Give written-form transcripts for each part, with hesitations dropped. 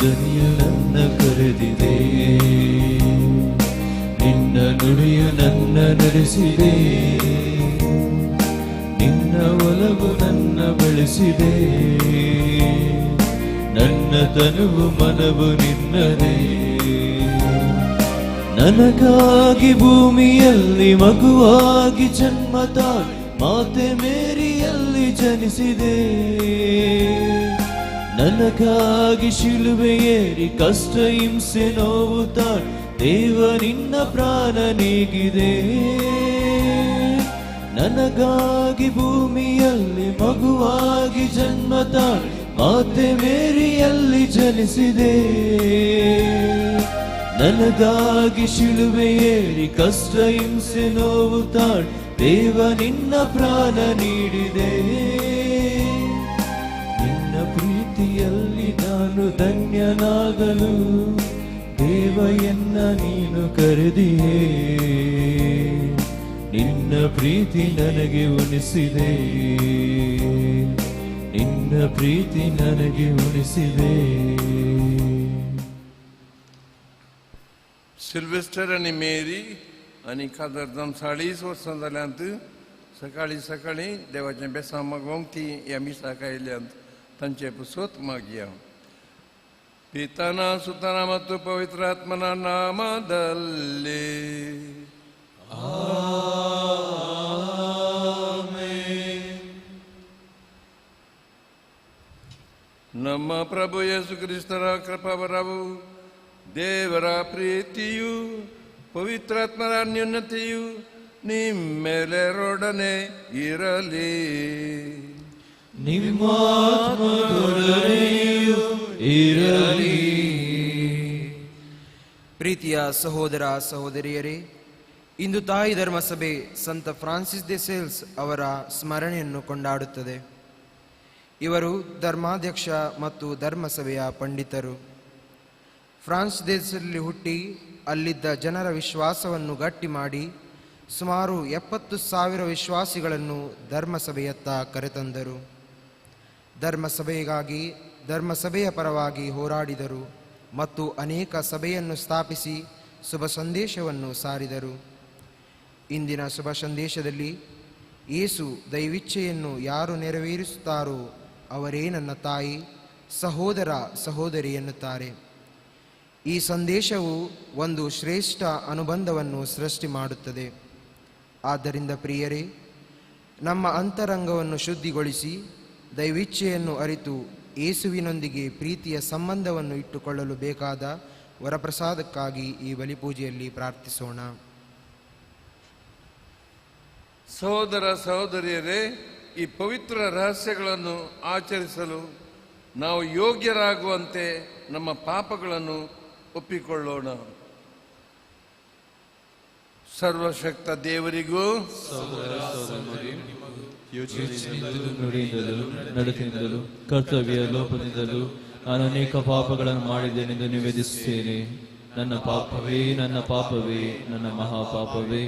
ದನಿಯು ನನ್ನ ಕರೆದಿದೆ, ನಿನ್ನ ನುಡಿಯು ನನ್ನ ನಡೆಸಿದೆ, ನಿನ್ನ ಒಲವು ನನ್ನ ಬೆಳೆಸಿದೆ, ನನ್ನ ತನುವು ಮನವು ನಿನ್ನದೇ. ನನಗಾಗಿ ಭೂಮಿಯಲ್ಲಿ ಮಗುವಾಗಿ ಜನ್ಮ ತಾಳಿ ಮಾತೆ ಮೇರಿಯಲ್ಲಿ ಜನಿಸಿದೆ, ನನಗಾಗಿ ಶಿಲುಬೆ ಏರಿ ಕಷ್ಟ ಹಿಂಸೆ ನೋವು ತಾಳಿ ದೇವ ನಿನ್ನ ಪ್ರಾಣ ನೀಗಿದೆ. ನನಗಾಗಿ ಭೂಮಿಯಲ್ಲಿ ಮಗುವಾಗಿ ಜನ್ಮ ತಾಳಿ ಮಾತೆ ಮೇರಿಯಲ್ಲಿ ಜನಿಸಿದೆ, ನನಗಾಗಿ ಶಿಲುಬೆ ಏರಿ ಕಷ್ಟ ಹಿಂಸೆ ನೋವು ತಾಳಿ ದೇವ ನಿನ್ನ ಪ್ರಾಣ ನೀಡಿದೆ. ನಿನ್ನ ಪ್ರೀತಿಯಲ್ಲಿ ನಾನು ಧನ್ಯನಾಗಲು ದೇವ ಎನ್ನ ನೀನು ಕರೆದಿಯೇ, ನಿನ್ನ ಪ್ರೀತಿ ನನಗೆ ಉಣಿಸಿದೆ, ನಿನ್ನ ಪ್ರೀತಿ ನನಗೆ ಉಣಿಸಿದೆ. सिल्वेस्टर आणि मेरी आणि खासदार जमसाळीस वर्सांत सकाळी सकाळी देवाचे बेसां मागोवंक ती ह्या मिसाक आयल्यांत तांचे पुसोत मागया. पिताना सुताना ಮತ್ತು ಪವಿತ್ರ ಆತ್ಮನ ನಾಮದಲ್ಲಿ ಆಮೆನ್. ನಮ್ಮ ಪ್ರಭು ಯೇಸು ಕ್ರಿಸ್ತರ ಕೃಪಾವರವು ದೇವರ ಪ್ರೀತಿಯು ಪವಿತ್ರಾತ್ಮರ ಅನ್ಯೋನ್ಯತೆಯು ನಿಮ್ಮೆಲ್ಲರೊಡನೆ ಇರಲಿ. ನಿಮ್ಮಾತ್ಮದೊಡನೆಯೂ ಇರಲಿ. ಪ್ರೀತಿಯ ಸಹೋದರ ಸಹೋದರಿಯರೇ, ಇಂದು ತಾಯಿ ಧರ್ಮಸಭೆ ಸಂತ ಫ್ರಾನ್ಸಿಸ್ ದೆ ಸೇಲ್ಸ್ ಅವರ ಸ್ಮರಣೆಯನ್ನು ಕೊಂಡಾಡುತ್ತದೆ. ಇವರು ಧರ್ಮಾಧ್ಯಕ್ಷ ಮತ್ತು ಧರ್ಮಸಭೆಯ ಪಂಡಿತರು. ಫ್ರಾನ್ಸ್ ದೇಶದಲ್ಲಿ ಹುಟ್ಟಿ ಅಲ್ಲಿದ್ದ ಜನರ ವಿಶ್ವಾಸವನ್ನು ಗಟ್ಟಿ ಮಾಡಿ ಸುಮಾರು 70,000 ವಿಶ್ವಾಸಿಗಳನ್ನು ಧರ್ಮಸಭೆಯತ್ತ ಕರೆತಂದರು. ಧರ್ಮಸಭೆಗಾಗಿ ಧರ್ಮಸಭೆಯ ಪರವಾಗಿ ಹೋರಾಡಿದರು ಮತ್ತು ಅನೇಕ ಸಭೆಯನ್ನು ಸ್ಥಾಪಿಸಿ ಶುಭ ಸಂದೇಶವನ್ನು ಸಾರಿದರು. ಇಂದಿನ ಶುಭ ಸಂದೇಶದಲ್ಲಿ ಯೇಸು ದೈವಿಚ್ಛೆಯನ್ನು ಯಾರು ನೆರವೇರಿಸುತ್ತಾರೋ ಅವರೇ ನನ್ನ ತಾಯಿ, ಸಹೋದರ ಸಹೋದರಿ ಎನ್ನುತ್ತಾರೆ. ಈ ಸಂದೇಶವು ಒಂದು ಶ್ರೇಷ್ಠ ಅನುಬಂಧವನ್ನು ಸೃಷ್ಟಿ ಮಾಡುತ್ತದೆ. ಆದ್ದರಿಂದ ಪ್ರಿಯರೇ, ನಮ್ಮ ಅಂತರಂಗವನ್ನು ಶುದ್ಧಿಗೊಳಿಸಿ ದೈವಿಚ್ಛೆಯನ್ನು ಅರಿತು ಯೇಸುವಿನೊಂದಿಗೆ ಪ್ರೀತಿಯ ಸಂಬಂಧವನ್ನು ಇಟ್ಟುಕೊಳ್ಳಲು ಬೇಕಾದ ವರಪ್ರಸಾದಕ್ಕಾಗಿ ಈ ಬಲಿಪೂಜೆಯಲ್ಲಿ ಪ್ರಾರ್ಥಿಸೋಣ. ಸಹೋದರ ಸಹೋದರಿಯರೇ, ಈ ಪವಿತ್ರ ರಹಸ್ಯಗಳನ್ನು ಆಚರಿಸಲು ನಾವು ಯೋಗ್ಯರಾಗುವಂತೆ ನಮ್ಮ ಪಾಪಗಳನ್ನು ಒಪ್ಪಿಕೊಳ್ಳೋಣ. ಸರ್ವಶಕ್ತ ದೇವರಿಗೂ ಯೋಚನೆಯಿಂದಲೂ ನುಡಿಯಿಂದಲೂ ನಡತೆಯಿಂದಲೂ ಕರ್ತವ್ಯ ಲೋಪದಿಂದಲೂ ನಾನು ಅನೇಕ ಪಾಪಗಳನ್ನು ಮಾಡಿದ್ದೇನೆಂದು ನಿವೇದಿಸುತ್ತೇನೆ. ನನ್ನ ಪಾಪವೇ ನನ್ನ ಪಾಪವೇ ನನ್ನ ಮಹಾಪಾಪವೇ.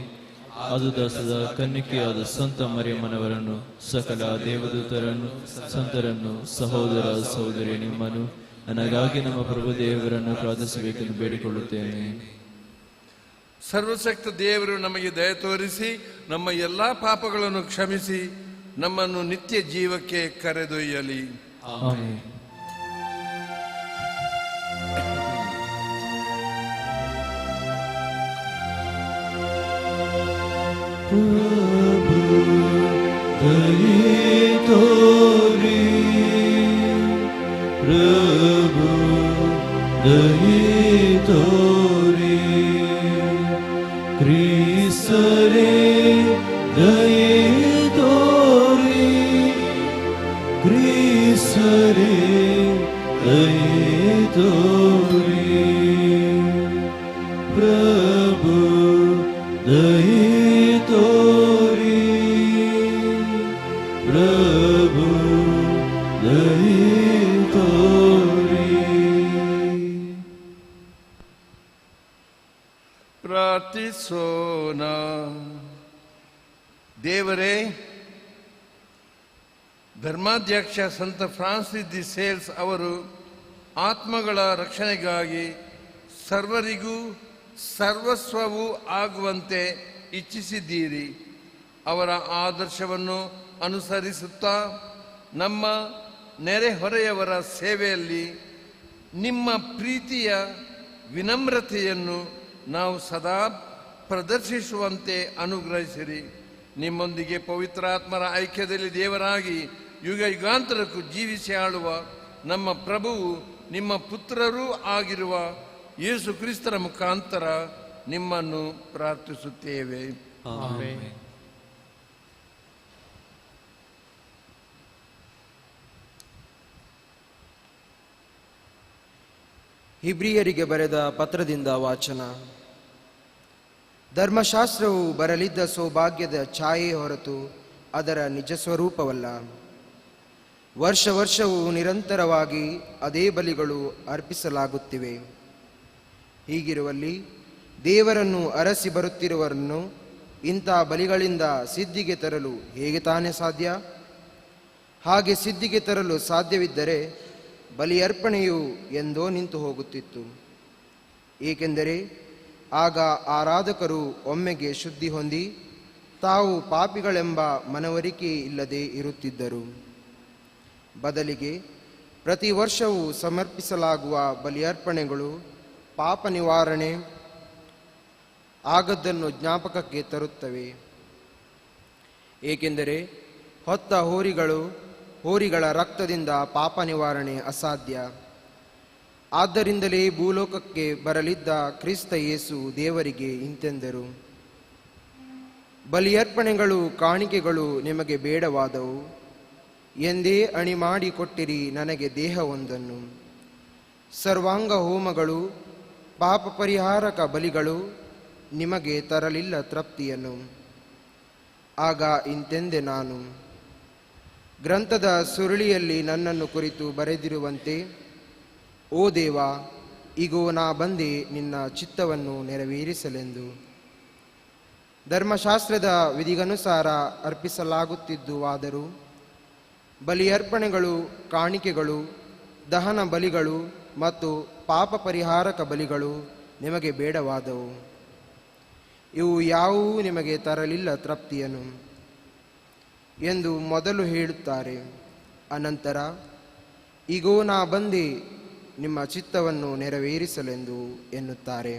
ಅದು ದಾಸದ ಕನ್ನಿಕೆಯಾದ ಸಂತ ಮರಿಯಮ್ಮನವರನ್ನು, ಸಕಲ ದೇವದೂತರನ್ನು, ಸಂತರನ್ನು, ಸಹೋದರ ಸಹೋದರಿ ನಿಮ್ಮನ್ನು, ನನಗಾಗಿ ನಮ್ಮ ಪ್ರಭು ದೇವರನ್ನು ಪ್ರಾರ್ಥಿಸಬೇಕೆಂದು ಬೇಡಿಕೊಳ್ಳುತ್ತೇನೆ. ಸರ್ವಶಕ್ತ ದೇವರು ನಮಗೆ ದಯ ತೋರಿಸಿ ನಮ್ಮ ಎಲ್ಲಾ ಪಾಪಗಳನ್ನು ಕ್ಷಮಿಸಿ ನಮ್ಮನ್ನು ನಿತ್ಯ ಜೀವಕ್ಕೆ ಕರೆದೊಯ್ಯಲಿ. ಆಮೆನ್. ಪ್ರಭು ದಯೆ ತೋರಿ, ಪ್ರಭು ದಯೆ ತೋರಿ, ಕ್ರಿಸ್ತರೇ ದಯೆ ತೋರಿ, ಕ್ರಿಸ್ತರೇ ದಯೆ ತೋರಿ, ಪ್ರಭು ದಯೆ ತೋರಿ, ಪ್ರಭು ದಯೆ ತೋರಿ. ಪ್ರಾರ್ಥಿಸೋಣ. ದೇವರೇ, ಧರ್ಮಾಧ್ಯಕ್ಷ ಸಂತ ಫ್ರಾನ್ಸಿಸ್ ದಿ ಸೇಲ್ಸ್ ಅವರು ಆತ್ಮಗಳ ರಕ್ಷಣೆಗಾಗಿ ಸರ್ವರಿಗೂ ಸರ್ವಸ್ವವೂ ಆಗುವಂತೆ ಇಚ್ಛಿಸಿದ್ದೀರಿ. ಅವರ ಆದರ್ಶವನ್ನು ಅನುಸರಿಸುತ್ತಾ ನಮ್ಮ ನೆರೆಹೊರೆಯವರ ಸೇವೆಯಲ್ಲಿ ನಿಮ್ಮ ಪ್ರೀತಿಯ ವಿನಮ್ರತೆಯನ್ನು ನಾವು ಸದಾ ಪ್ರದರ್ಶಿಸುವಂತೆ ಅನುಗ್ರಹಿಸಿರಿ. ನಿಮ್ಮೊಂದಿಗೆ ಪವಿತ್ರಾತ್ಮರ ಐಕ್ಯದಲ್ಲಿ ದೇವರಾಗಿ ಯುಗ ಯುಗಾಂತರಕ್ಕೂ ಜೀವಿಸಿ ಆಳುವ ನಮ್ಮ ಪ್ರಭುವು ನಿಮ್ಮ ಪುತ್ರರೂ ಆಗಿರುವ ಯೇಸು ಕ್ರಿಸ್ತರ ಮುಖಾಂತರ ನಿಮ್ಮನ್ನು ಪ್ರಾರ್ಥಿಸುತ್ತೇವೆ. ಆಮೆನ್. ಇಬ್ರಿಯರಿಗೆ ಬರೆದ ಪತ್ರದಿಂದ ವಾಚನ. ಧರ್ಮಶಾಸ್ತ್ರವು ಬರಲಿದ್ದ ಸೌಭಾಗ್ಯದ ಛಾಯೆ ಹೊರತು ಅದರ ನಿಜ ಸ್ವರೂಪವಲ್ಲ. ವರ್ಷ ವರ್ಷವೂ ನಿರಂತರವಾಗಿ ಅದೇ ಬಲಿಗಳು ಅರ್ಪಿಸಲಾಗುತ್ತಿವೆ. ಹೀಗಿರುವಲ್ಲಿ ದೇವರನ್ನು ಅರಸಿ ಬರುತ್ತಿರುವವರನ್ನು ಇಂಥ ಬಲಿಗಳಿಂದ ಸಿದ್ಧಿಗೆ ತರಲು ಹೇಗೆ ತಾನೇ ಸಾಧ್ಯ? ಹಾಗೆ ಸಿದ್ಧಿಗೆ ತರಲು ಸಾಧ್ಯವಿದ್ದರೆ ಬಲಿಯರ್ಪಣೆಯು ಎಂದೋ ನಿಂತು ಹೋಗುತ್ತಿತ್ತು. ಏಕೆಂದರೆ ಆಗ ಆರಾಧಕರು ಒಮ್ಮೆಗೆ ಶುದ್ಧಿ ಹೊಂದಿ ತಾವು ಪಾಪಿಗಳೆಂಬ ಮನವರಿಕೆ ಇಲ್ಲದೆ ಇರುತ್ತಿದ್ದರು. ಬದಲಿಗೆ ಪ್ರತಿ ವರ್ಷವೂ ಸಮರ್ಪಿಸಲಾಗುವ ಬಲಿಯರ್ಪಣೆಗಳು ಪಾಪ ನಿವಾರಣೆ ಆಗದ್ದನ್ನು ಜ್ಞಾಪಕಕ್ಕೆ ತರುತ್ತವೆ. ಏಕೆಂದರೆ ಹೊತ್ತ ಹೋರಿಗಳ ರಕ್ತದಿಂದ ಪಾಪ ನಿವಾರಣೆ ಅಸಾಧ್ಯ. ಆದ್ದರಿಂದಲೇ ಭೂಲೋಕಕ್ಕೆ ಬರಲಿದ್ದ ಕ್ರಿಸ್ತ ಯೇಸು ದೇವರಿಗೆ ಇಂತೆಂದರು, ಬಲಿಯರ್ಪಣೆಗಳು ಕಾಣಿಕೆಗಳು ನಿಮಗೆ ಬೇಡವಾದವು ಎಂದೇ ಅಣಿ ಮಾಡಿ ಕೊಟ್ಟಿರಿ ನನಗೆ ದೇಹವೊಂದನ್ನು. ಸರ್ವಾಂಗ ಹೋಮಗಳು ಪಾಪ ಪರಿಹಾರಕ ಬಲಿಗಳು ನಿಮಗೆ ತರಲಿಲ್ಲ ತೃಪ್ತಿಯನ್ನು. ಆಗ ಇಂತೆಂದೆ ನಾನು, ಗ್ರಂಥದ ಸುರುಳಿಯಲ್ಲಿ ನನ್ನನ್ನು ಕುರಿತು ಬರೆದಿರುವಂತೆ, ಓ ದೇವ, ಇಗೋ ನಾ ಬಂದೆ ನಿನ್ನ ಚಿತ್ತವನ್ನು ನೆರವೇರಿಸಲೆಂದು. ಧರ್ಮಶಾಸ್ತ್ರದ ವಿಧಿಗನುಸಾರ ಅರ್ಪಿಸಲಾಗುತ್ತಿದ್ದುವಾದರೂ ಬಲಿಯರ್ಪಣೆಗಳು, ಕಾಣಿಕೆಗಳು, ದಹನ ಬಲಿಗಳು ಮತ್ತು ಪಾಪ ಪರಿಹಾರಕ ಬಲಿಗಳು ನಿಮಗೆ ಬೇಡವಾದವು. ಇವು ಯಾವುವೂ ನಿಮಗೆ ತರಲಿಲ್ಲ ತೃಪ್ತಿಯನ್ನು ಎಂದು ಮೊದಲು ಹೇಳುತ್ತಾರೆ. ಅನಂತರ ಇಗೋ ನಾ ಬಂದೆ ನಿಮ್ಮ ಚಿತ್ತವನ್ನು ನೆರವೇರಿಸಲೆಂದು ಎನ್ನುತ್ತಾರೆ.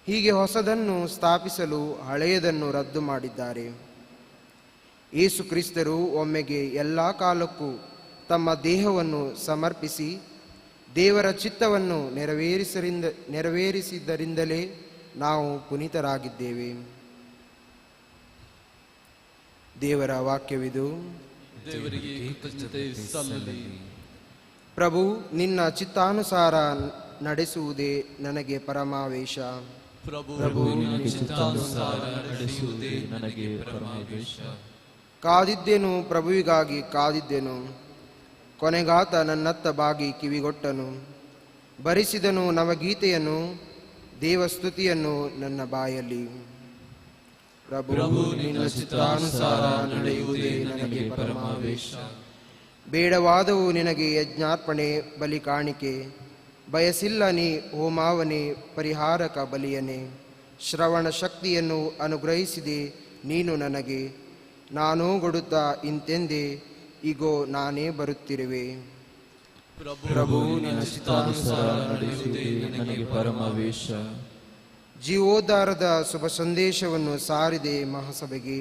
ಹೀಗೆ ಹೊಸದನ್ನು ಸ್ಥಾಪಿಸಲು ಹಳೆಯದನ್ನು ರದ್ದು ಮಾಡಿದ್ದಾರೆ. ಯೇಸು ಕ್ರಿಸ್ತರು ಒಮ್ಮೆಗೆ ಎಲ್ಲ ಕಾಲಕ್ಕೂ ತಮ್ಮ ದೇಹವನ್ನು ಸಮರ್ಪಿಸಿ ದೇವರ ಚಿತ್ತವನ್ನು ನೆರವೇರಿಸಿದ್ದರಿಂದಲೇ ನಾವು ಪುನೀತರಾಗಿದ್ದೇವೆ. ದೇವರ ವಾಕ್ಯವಿದು. ದೇವರಿಗೆ ಕೃತಜ್ಞತೆ ಸಲ್ಲಲಿ. ಪ್ರಭು, ನಿನ್ನ ಚಿತ್ತಾನುಸಾರ ನಡೆಸುವುದೇ ನನಗೆ ಪರಮಾವೇಶ. ಪ್ರಭು, ನಿನ್ನ ಚಿತ್ತಾನುಸಾರ ನಡೆಸುವುದೇ ನನಗೆ ಪರಮಾವೇಶ. ಕಾದಿದ್ದೆನು, ಪ್ರಭುವಿಗಾಗಿ ಕಾದಿದ್ದೆನು. ಕೊನೆಗಾತ ನನ್ನತ್ತ ಬಾಗಿ ಕಿವಿಗೊಟ್ಟನು. ಭರಿಸಿದನು ನವಗೀತೆಯನ್ನು, ದೇವಸ್ತುತಿಯನ್ನು ನನ್ನ ಬಾಯಲ್ಲಿ. ಪ್ರಭು, ನಿನ್ನ ಚಿತ್ತಾನುಸಾರ ನಡೆಯುವುದೇ ನನಗೆ ಪರಮಾವೇಶ. ಬೇಡವಾದವು ನಿನಗೆ ಯಜ್ಞಾರ್ಪಣೆ, ಬಲಿ ಕಾಣಿಕೆ. ಬಯಸಿಲ್ಲ ನೀ ಹೋಮಾವನೆ, ಪರಿಹಾರಕ ಬಲಿಯನೆ. ಶ್ರವಣ ಶಕ್ತಿಯನ್ನು ಅನುಗ್ರಹಿಸಿದೆ ನೀನು ನನಗೆ. ನಾನೂ ಕೊಡುತ್ತಾ ಇಂತೆಂದೆ, ಇಗೋ ನಾನೇ ಬರುತ್ತಿರುವೆ. ಪ್ರಭು, ನಿನ್ನ ಚಿತ್ತಾನುಸಾರ ನಡೆಯುವುದೇ ನನಗೆ ಪರಮಾವೇಶ. ಜೀವೋದ್ಧಾರದ ಶುಭ ಸಂದೇಶವನ್ನು ಸಾರಿದೆ ಮಹಾಸಭೆಗೆ.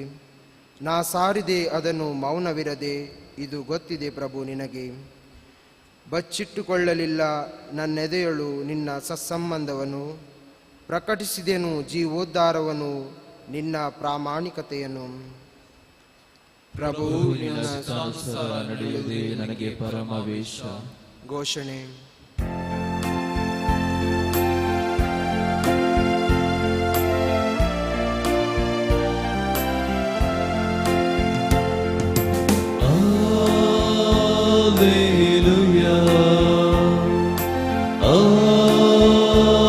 ನಾ ಸಾರಿದೆ ಅದನ್ನು ಮೌನವಿರದೆ, ಇದು ಗೊತ್ತಿದೆ ಪ್ರಭು ನಿನಗೆ. ಬಚ್ಚಿಟ್ಟುಕೊಳ್ಳಲಿಲ್ಲ ನನ್ನೆದೆಯಳು ನಿನ್ನ ಸತ್ಸಂಬಂಧವನ್ನು. ಪ್ರಕಟಿಸಿದೆನು ಜೀವೋದ್ಧಾರವನ್ನು, ನಿನ್ನ ಪ್ರಾಮಾಣಿಕತೆಯನ್ನು. ಪ್ರಭು, ನಿನ್ನ ಚಿತ್ತಾನುಸಾರ ನಡೆಯುವುದೇ ನನಗೆ ಪರಮಾವೇಶ. ಘೋಷಣೆ. Alleluia,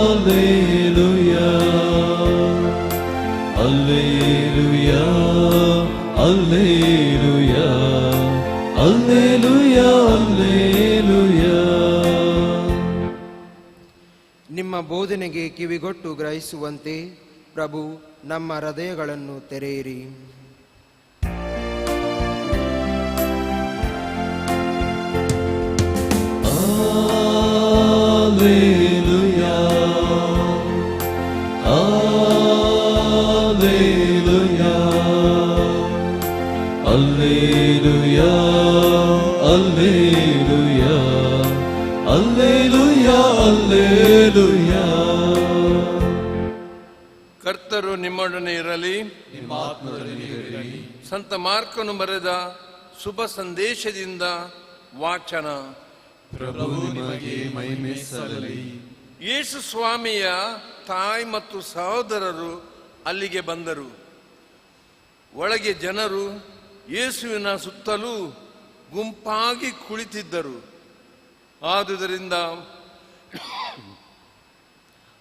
Alleluia, Alleluia, Alleluia, Alleluia, Alleluia. ಬೋಧನೆಗೆ ಕಿವಿಗೊಟ್ಟು ಗ್ರಹಿಸುವಂತೆ ಪ್ರಭು ನಮ್ಮ ಹೃದಯಗಳನ್ನು ತೆರೆಯಿರಿ. Alleluia, Alleluia, Alleluia, Alleluia, Alleluia, Alleluia. ಕರ್ತರು ನಿಮ್ಮೊಡನೆ ಇರಲಿ. ನಿಮ್ಮ ಆತ್ಮದಲ್ಲಿ ಸಂತ ಮಾರ್ಕನು ಬರೆದ ಶುಭ ಸಂದೇಶದಿಂದ ವಾಚನ. ಪ್ರಭು ನಿಮಗೆ ಮಹಿಮೆ ಸಲ್ಲಲಿ. ಯೇಸು ಸ್ವಾಮಿಯ ತಾಯಿ ಮತ್ತು ಸಹೋದರರು ಅಲ್ಲಿಗೆ ಬಂದರು. ಒಳಗೆ ಜನರು ಯೇಸುವಿನ ಸುತ್ತಲೂ ಗುಂಪಾಗಿ ಕುಳಿತಿದ್ದರು. ಆದುದರಿಂದ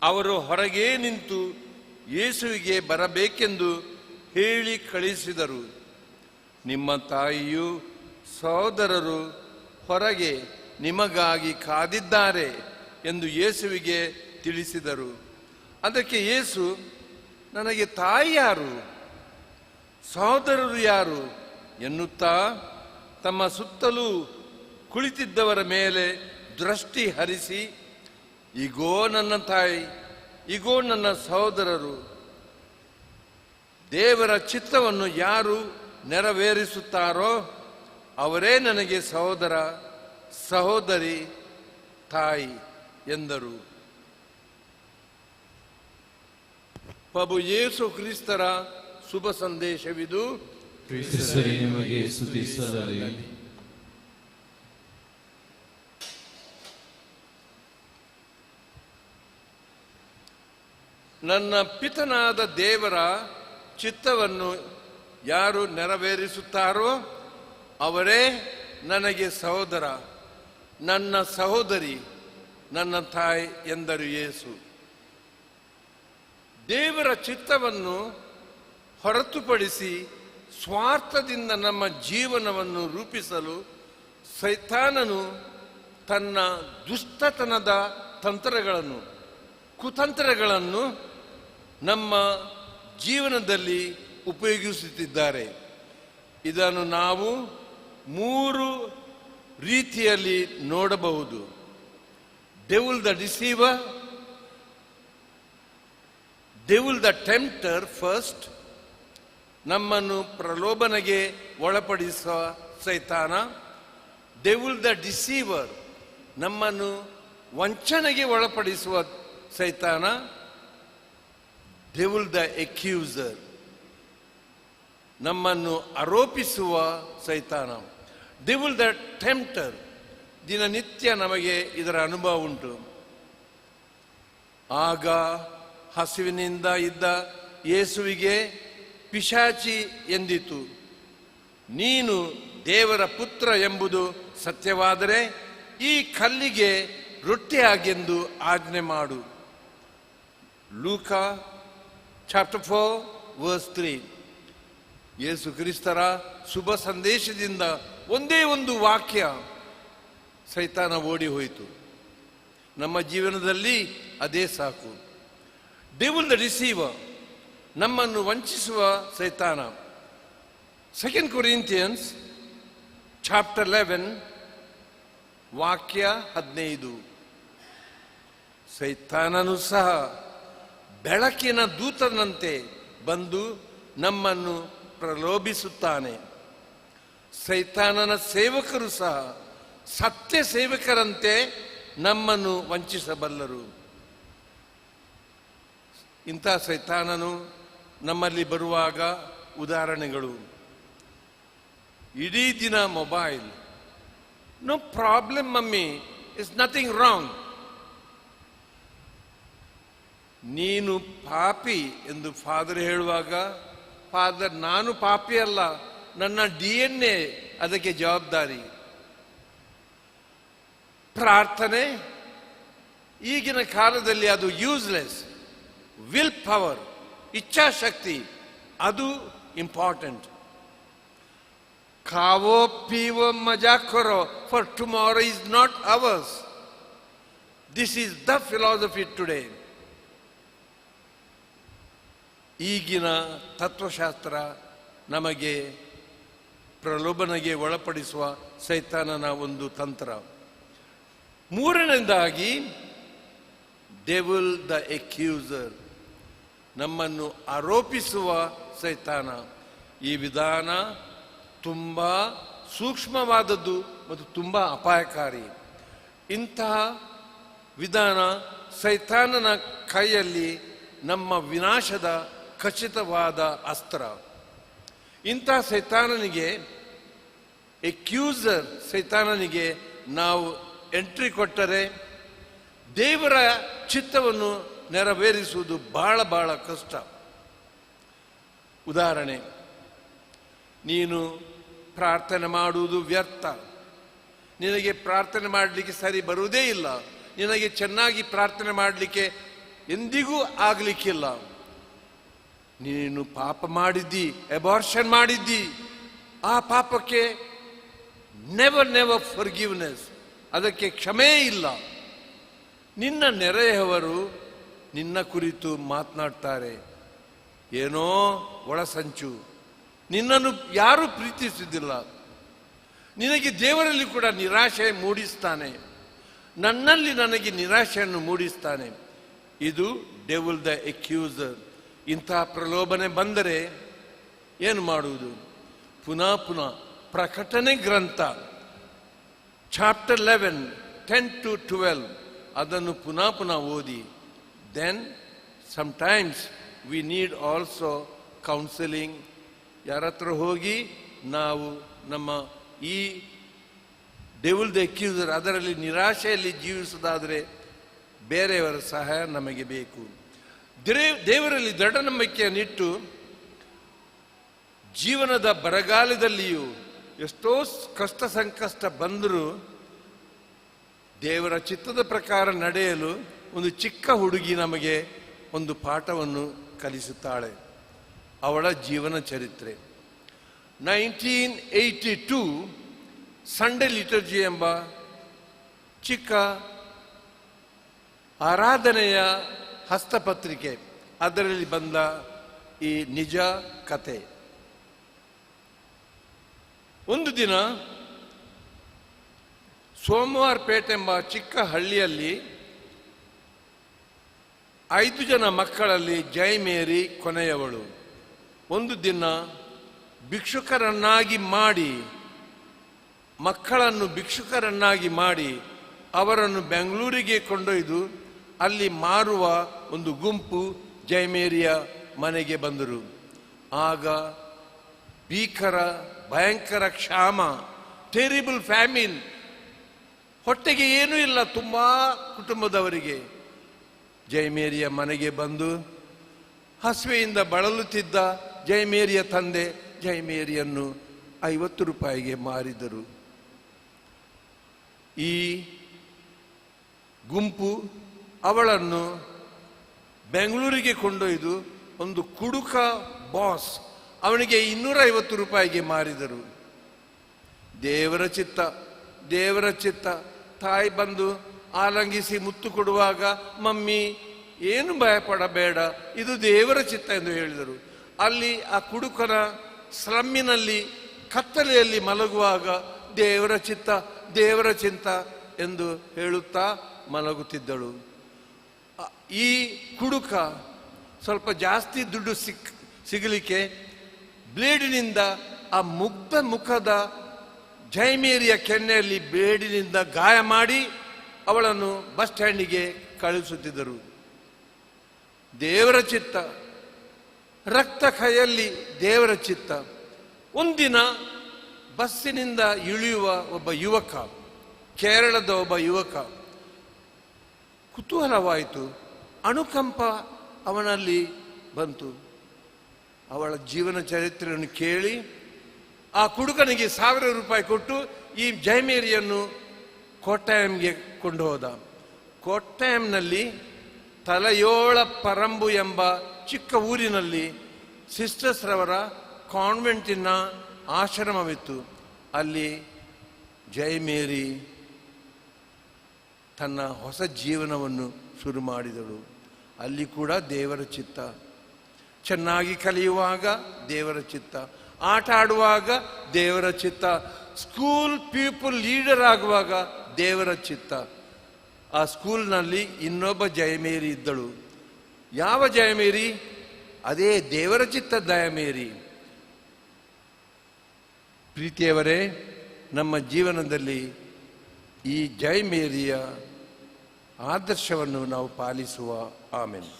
ಅವರು ಹೊರಗೆ ನಿಂತು ಯೇಸುವಿಗೆ ಬರಬೇಕೆಂದು ಹೇಳಿ ಕಳಿಸಿದರು. ನಿಮ್ಮ ತಾಯಿಯು ಸಹೋದರರು ಹೊರಗೆ ನಿಮಗಾಗಿ ಕಾದಿದ್ದಾರೆ ಎಂದು ಯೇಸುವಿಗೆ ತಿಳಿಸಿದರು. ಅದಕ್ಕೆ ಯೇಸು, ನನಗೆ ತಾಯಿ ಯಾರು, ಸಹೋದರರು ಯಾರು ಎನ್ನುತ್ತಾ ತಮ್ಮ ಸುತ್ತಲೂ ಕುಳಿತಿದ್ದವರ ಮೇಲೆ ದೃಷ್ಟಿ ಹರಿಸಿ, ಇಗೋ ನನ್ನ ತಾಯಿ, ಇಗೋ ನನ್ನ ಸಹೋದರರು. ದೇವರ ಚಿತ್ತವನ್ನು ಯಾರು ನೆರವೇರಿಸುತ್ತಾರೋ ಅವರೇ ನನಗೆ ಸಹೋದರ, ಸಹೋದರಿ, ತಾಯಿ ಎಂದರು. ಪ್ರಭು ಯೇಸು ಕ್ರಿಸ್ತರ ಶುಭ ಸಂದೇಶವಿದು. ಕ್ರಿಸ್ತರೇ ನಿಮಗೆ ಸ್ತುತಿ ಸಲ್ಲಲಿ. ನನ್ನ ಪಿತನಾದ ದೇವರ ಚಿತ್ತವನ್ನು ಯಾರು ನೆರವೇರಿಸುತ್ತಾರೋ ಅವರೇ ನನಗೆ ಸಹೋದರ, ನನ್ನ ಸಹೋದರಿ, ನನ್ನ ತಾಯಿ ಎಂದರು ಯೇಸು. ದೇವರ ಚಿತ್ತವನ್ನು ಹೊರತುಪಡಿಸಿ ಸ್ವಾರ್ಥದಿಂದ ನಮ್ಮ ಜೀವನವನ್ನು ರೂಪಿಸಲು ಸೈತಾನನು ತನ್ನ ದುಷ್ಟತನದ ತಂತ್ರಗಳನ್ನು, ಕುತಂತ್ರಗಳನ್ನು ನಮ್ಮ ಜೀವನದಲ್ಲಿ ಉಪಯೋಗಿಸುತ್ತಿದ್ದಾರೆ. ಇದನ್ನು ನಾವು 3 ರೀತಿಯಲ್ಲಿ ನೋಡಬಹುದು. Devil the deceiver, devil the tempter first, ನಮ್ಮನ್ನು ಪ್ರಲೋಭನೆಗೆ ಒಳಪಡಿಸುವ ಸೈತಾನ. ಡೆವಿಲ್ ದ ಡಿಸೀವರ್, ನಮ್ಮನ್ನು ವಂಚನೆಗೆ ಒಳಪಡಿಸುವ ಸೈತಾನ. ಡೆವಿಲ್ ದ ಅಕ್ಯೂಸರ್, ನಮ್ಮನ್ನು ಆರೋಪಿಸುವ ಸೈತಾನ. ಡೆವಿಲ್ ದ ಟೆಂಪ್ಟರ್, ದಿನನಿತ್ಯ ನಮಗೆ ಇದರ ಅನುಭವ ಉಂಟು. ಆಗ ಹಸಿವಿನಿಂದ ಇದ್ದ ಯೇಸುವಿಗೆ ಪಿಶಾಚಿ ಎಂದಿತು, ನೀನು ದೇವರ ಪುತ್ರ ಎಂಬುದು ಸತ್ಯವಾದರೆ ಈ ಕಲ್ಲಿಗೆ ರೊಟ್ಟಿಯಾಗೆಂದು ಆಜ್ಞೆ ಮಾಡು. ಲೂಕ ಚಾಪ್ಟರ್ 4 ವರ್ಸ್ 3. ಯೇಸು ಕ್ರಿಸ್ತರ ಶುಭ ಸಂದೇಶದಿಂದ ಒಂದೇ ಒಂದು ವಾಕ್ಯ ಸೈತಾನ ಓಡಿ ಹೋಯಿತು. ನಮ್ಮ ಜೀವನದಲ್ಲಿ ಅದೇ ಸಾಕು. ಡೆವಿಲ್ ದ ಡಿಸೀವರ್, ನಮ್ಮನ್ನು ವಂಚಿಸುವ ಸೈತಾನ. 2 ಕೊರಿಂಥಿಯನ್ಸ್ ಚಾಪ್ಟರ್ 11 ವಾಕ್ಯ 15. ಸೈತಾನನು ಸಹ ಬೆಳಕಿನ ದೂತನಂತೆ ಬಂದು ನಮ್ಮನ್ನು ಪ್ರಲೋಭಿಸುತ್ತಾನೆ. ಸೈತಾನನ ಸೇವಕರು ಸಹ ಸತ್ಯ ಸೇವಕರಂತೆ ನಮ್ಮನ್ನು ವಂಚಿಸಬಲ್ಲರು. ಇಂಥ ಸೈತಾನನು ನಮ್ಮಲ್ಲಿ ಬರುವಾಗ ಉದಾಹರಣೆಗಳು: ಇಡೀ ದಿನ mobile, no problem mummy, it's nothing wrong. ನೀನು ಪಾಪಿ ಎಂದು ಫಾದರ್ ಹೇಳುವಾಗ, ಫಾದರ್ ನಾನು ಪಾಪಿ ಅಲ್ಲ, ನನ್ನ DNA ಅದಕ್ಕೆ ಜವಾಬ್ದಾರಿ. ಪ್ರಾರ್ಥನೆ ಈಗಿನ ಕಾಲದಲ್ಲಿ ಅದು ಯೂಸ್ಲೆಸ್. ವಿಲ್ ಪವರ್, ಇಚ್ಛಾಶಕ್ತಿ, ಅದು ಇಂಪಾರ್ಟೆಂಟ್. ಖಾವೋ ಪೀವೋ ಮಜಾ ಕರೋ, for tomorrow is not ours. This is the philosophy today. ಈಗಿನ ತತ್ವಶಾಸ್ತ್ರ ನಮಗೆ ಪ್ರಲೋಭನೆಗೆ ಒಳಪಡಿಸುವ ಸೈತಾನನ ಒಂದು ತಂತ್ರ. ಮೂರನೇದಾಗಿ ಡೆವಿಲ್ ದ ಅಕ್ಯೂಸರ್, ನಮ್ಮನ್ನು ಆರೋಪಿಸುವ ಸೈತಾನ. ಈ ವಿಧಾನ ತುಂಬ ಸೂಕ್ಷ್ಮವಾದದ್ದು ಮತ್ತು ತುಂಬ ಅಪಾಯಕಾರಿ. ಇಂತಹ ವಿಧಾನ ಸೈತಾನನ ಕೈಯಲ್ಲಿ ನಮ್ಮ ವಿನಾಶದ ಖಚಿತವಾದ ಅಸ್ತ್ರ. ಇಂತಹ ಸೈತಾನನಿಗೆ, ಅಕ್ಯೂಸರ್ ಸೈತಾನನಿಗೆ ನಾವು ಎಂಟ್ರಿ ಕೊಟ್ಟರೆ ದೇವರ ಚಿತ್ತವನ್ನು ನೆರವೇರಿಸುವುದು ಬಹಳ ಬಹಳ ಕಷ್ಟ. ಉದಾಹರಣೆ, ನೀನು ಪ್ರಾರ್ಥನೆ ಮಾಡುವುದು ವ್ಯರ್ಥ, ನಿನಗೆ ಪ್ರಾರ್ಥನೆ ಮಾಡಲಿಕ್ಕೆ ಸರಿ ಬರುವುದೇ ಇಲ್ಲ, ನಿನಗೆ ಚೆನ್ನಾಗಿ ಪ್ರಾರ್ಥನೆ ಮಾಡಲಿಕ್ಕೆ ಎಂದಿಗೂ ಆಗಲಿಕ್ಕಿಲ್ಲ, ನೀನು ಪಾಪ ಮಾಡಿದ್ದಿ, ಅಬಾರ್ಷನ್ ಮಾಡಿದ್ದಿ, ಆ ಪಾಪಕ್ಕೆ ನೆವರ್ ಫರ್ಗಿವ್ನೆಸ್, ಅದಕ್ಕೆ ಕ್ಷಮೆ ಇಲ್ಲ. ನಿನ್ನ ನೆರೆಯವರು ನಿನ್ನ ಕುರಿತು ಮಾತನಾಡ್ತಾರೆ, ಏನೋ ಒಳಸಂಚು, ನಿನ್ನನ್ನು ಯಾರೂ ಪ್ರೀತಿಸುವುದಿಲ್ಲ, ನಿನಗೆ ದೇವರಲ್ಲಿ ಕೂಡ ನಿರಾಶೆ ಮೂಡಿಸ್ತಾನೆ, ನನ್ನಲ್ಲಿ ನನಗೆ ನಿರಾಶೆಯನ್ನು ಮೂಡಿಸ್ತಾನೆ. ಇದು ಡೆವಿಲ್ ದ ಅಕ್ಯೂಸರ್. ಇಂತಹ ಪ್ರಲೋಭನೆ ಬಂದರೆ ಏನು ಮಾಡುವುದು? ಪುನಃ ಪುನಃ ಪ್ರಕಟಣೆ ಗ್ರಂಥ ಚಾಪ್ಟರ್ 11, 10 to 12 ಅದನ್ನು ಪುನಃ ಪುನಃ ಓದಿ. Then sometimes we need also counselling. ಯಾರ ಹತ್ರ ಹೋಗಿ ನಾವು ನಮ್ಮ ಈ ಡೆವಿಲ್ ದ ಅಕ್ಯೂಸರ್ ಅದರಲ್ಲಿ ನಿರಾಶೆಯಲ್ಲಿ ಜೀವಿಸುವುದಾದರೆ ಬೇರೆಯವರ ಸಹಾಯ ನಮಗೆ ಬೇಕು. ದೇವರಲ್ಲಿ ದೃಢ ನಂಬಿಕೆಯನ್ನಿಟ್ಟು ಜೀವನದ ಬರಗಾಲದಲ್ಲಿಯೂ ಎಷ್ಟೋ ಕಷ್ಟ ಸಂಕಷ್ಟ ಬಂದರೂ ದೇವರ ಚಿತ್ತದ ಪ್ರಕಾರ ನಡೆಯಲು ಒಂದು ಚಿಕ್ಕ ಹುಡುಗಿ ನಮಗೆ ಒಂದು ಪಾಠವನ್ನು ಕಲಿಸುತ್ತಾಳೆ. ಅವಳ ಜೀವನ ಚರಿತ್ರೆ. 1982 ಸಂಡೇ ಲಿಟರ್ಜಿ ಎಂಬ ಚಿಕ್ಕ ಆರಾಧನೆಯ ಹಸ್ತಪತ್ರಿಕೆ, ಅದರಲ್ಲಿ ಬಂದ ಈ ನಿಜ ಕತೆ. ಒಂದು ದಿನ ಸೋಮವಾರಪೇಟೆ ಎಂಬ ಚಿಕ್ಕ ಹಳ್ಳಿಯಲ್ಲಿ 5 ಜನ ಮಕ್ಕಳಲ್ಲಿ ಜೈ ಮೇರಿ ಕೊನೆಯವಳು. ಒಂದು ದಿನ ಮಕ್ಕಳನ್ನು ಭಿಕ್ಷುಕರನ್ನಾಗಿ ಮಾಡಿ ಅವರನ್ನು ಬೆಂಗಳೂರಿಗೆ ಕೊಂಡೊಯ್ದು ಅಲ್ಲಿ ಮಾರುವ ಒಂದು ಗುಂಪು ಜೈಮೇರಿಯ ಮನೆಗೆ ಬಂದರು. ಆಗ ಭಯಂಕರ ಕ್ಷಾಮ, ಟೆರಿಬಲ್ ಫ್ಯಾಮಿನ್, ಹೊಟ್ಟೆಗೆ ಏನೂ ಇಲ್ಲ ತುಂಬಾ ಕುಟುಂಬದವರಿಗೆ. ಜೈಮೇರಿಯ ಮನೆಗೆ ಬಂದು ಹಸುವೆಯಿಂದ ಬಳಲುತ್ತಿದ್ದ ಜೈಮೇರಿಯ ತಂದೆ ಜೈಮೇರಿಯನ್ನು 50 ರೂಪಾಯಿಗೆ ಮಾರಿದರು. ಈ ಗುಂಪು ಅವಳನ್ನು ಬೆಂಗಳೂರಿಗೆ ಕೊಂಡೊಯ್ದು ಒಂದು ಕುಡುಕ ಬಾಸ್ ಅವನಿಗೆ 250 ರೂಪಾಯಿಗೆ ಮಾರಿದರು. ದೇವರ ಚಿತ್ತ. ತಾಯಿ ಬಂದು ಆಲಂಗಿಸಿ ಮುತ್ತು ಕೊಡುವಾಗ, ಮಮ್ಮಿ ಏನು ಭಯಪಡಬೇಡ, ಇದು ದೇವರ ಚಿತ್ತ ಎಂದು ಹೇಳಿದರು. ಅಲ್ಲಿ ಆ ಕುಡುಕನ ಸ್ಲಮ್ಮಿನಲ್ಲಿ ಕತ್ತಲೆಯಲ್ಲಿ ಮಲಗುವಾಗ ದೇವರ ಚಿತ್ತ ಎಂದು ಹೇಳುತ್ತಾ ಮಲಗುತ್ತಿದ್ದಳು. ಈ ಕುಡುಕ ಸ್ವಲ್ಪ ಜಾಸ್ತಿ ದುಡ್ಡು ಸಿಗಲಿಕ್ಕೆ ಬ್ಲೇಡಿನಿಂದ ಆ ಮುಗ್ಧ ಮುಖದ ಜೈಮೇರಿಯ ಕೆನ್ನೆಯಲ್ಲಿ ಬ್ಲೇಡಿನಿಂದ ಗಾಯ ಮಾಡಿ ಅವಳನ್ನು ಬಸ್ ಸ್ಟ್ಯಾಂಡಿಗೆ ಕಳುಹಿಸುತ್ತಿದ್ದರು. ದೇವರ ಚಿತ್ತ, ರಕ್ತ ಕೈಯಲ್ಲಿ ದೇವರ ಚಿತ್ತ. ಒಂದಿನ ಬಸ್ಸಿನಿಂದ ಇಳಿಯುವ ಒಬ್ಬ ಯುವಕ, ಕೇರಳದ ಒಬ್ಬ ಯುವಕ, ಕುತೂಹಲವಾಯಿತು, ಅನುಕಂಪ ಅವನಲ್ಲಿ ಬಂತು. ಅವಳ ಜೀವನ ಚರಿತ್ರೆಯನ್ನು ಕೇಳಿ ಆ ಕುಡುಕನಿಗೆ 1000 ರೂಪಾಯಿ ಕೊಟ್ಟು ಈ ಜೈಮೇರಿಯನ್ನು ಕೋಟ್ಟಾಯಂಗೆ ಕೊಂಡು ಹೋದ. ಕೋಟ್ಟಾಯಂನಲ್ಲಿ ತಲಯೋಳ ಪರಂಬು ಎಂಬ ಚಿಕ್ಕ ಊರಿನಲ್ಲಿ ಸಿಸ್ಟರ್ಸ್ ರವರ ಕಾನ್ವೆಂಟಿನ ಆಶ್ರಮವಿತ್ತು. ಅಲ್ಲಿ ಜೈಮೇರಿ ತನ್ನ ಹೊಸ ಜೀವನವನ್ನು ಶುರು ಮಾಡಿದಳು. ಅಲ್ಲಿ ಕೂಡ ದೇವರ ಚಿತ್ತ. ಚೆನ್ನಾಗಿ ಕಲಿಯುವಾಗ ದೇವರ ಚಿತ್ತ, ಆಟ ಆಡುವಾಗ ದೇವರ ಚಿತ್ತ, ಸ್ಕೂಲ್ ಪೀಪಲ್ ಲೀಡರ್ ಆಗುವಾಗ ದೇವರ ಚಿತ್ತ. ಆ ಸ್ಕೂಲ್ನಲ್ಲಿ ಇನ್ನೊಬ್ಬ ಜಯಮೇರಿ ಇದ್ದಳು. ಯಾವ ಜಯಮೇರಿ? ಅದೇ ದೇವರ ಚಿತ್ತ ಜಯಮೇರಿ. ಪ್ರೀತಿಯವರೇ, ನಮ್ಮ ಜೀವನದಲ್ಲಿ ಈ ಜಯಮೇರಿಯ ಆದರ್ಶವನ್ನು ನಾವು ಪಾಲಿಸುವ. ಆಮೆನ್.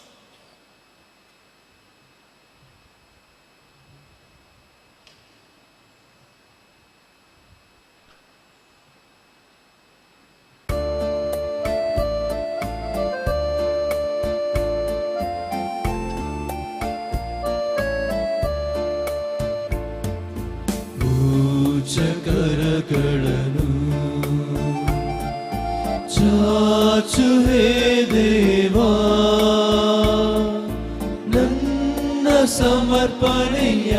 ಕರಗಳನ್ನು ಚಾಚು ಹೇ ದೇವಾ, ನನ್ನ ಸಮರ್ಪಣೆಯ